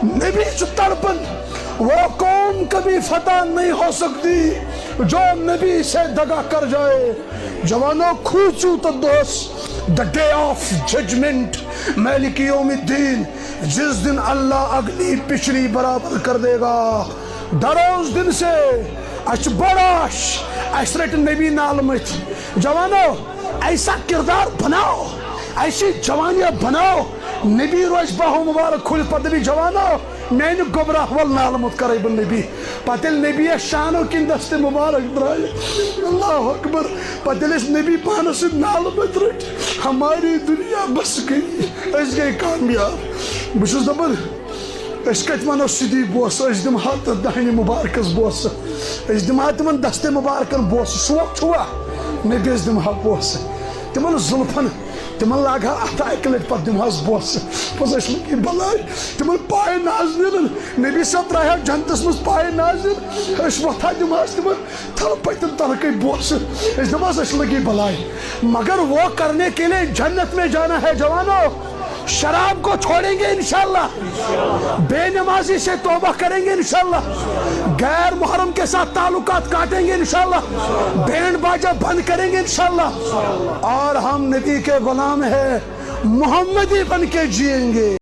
نبی سے تڑپن وہ قوم کبھی فتح نہیں ہو سکتی جو نبی سے دگا کر جائے. جوانوں کھوچو تو دوست the day of judgment مالک یوم الدین جس دن اللہ اگلی پچھلی برابر کر دے گا. ڈرو اس دن سے. اچھ بڑاش اس رٹ نبی نالمت. جوانوں ایسا کردار بناؤ, ایسی جوانیاں بناؤ. نبی روش باہو مبارک کھل پتہ بھی جوانو میں نے گبراہ وال نالمت کرے بن نبی پتل نبی شانو کن دست مبارک درائے. اللہ اکبر. پتل اس نبی پانس نالمت رٹ ہماری دنیا بس گئی, اس گئی کامیاب. بشوز دبر اس کت منو سدی بوس, اس دم ہاتھ دہنی مبارکس بوس, اس دم ہاتھ من دست مبارکن بوس. شوق چھوا نبی اس دم ہاتھ بوس. تمن ظلفن تمن لاگا اتھا اکلٹ پت دم ہاس بوس. پس اس لکی بلائی تمن پائے نازنین نبی صاحب رہا جنتس مز پائے نازنین اس وقت دم ہاس تمن تھل پتن ترکی بوس. اس دم ہاس اس لکی بلائی. مگر وہ کرنے کے لیے جنت میں جانا ہے جوانوں. شراب کو چھوڑیں گے انشاءاللہ, بے نمازی سے توبہ کریں گے انشاءاللہ, غیر محرم کے ساتھ تعلقات کاٹیں گے انشاءاللہ, بینڈ باجا بند کریں گے انشاءاللہ, اور ہم نبی کے غلام ہیں, محمدی بن کے جئیں گے.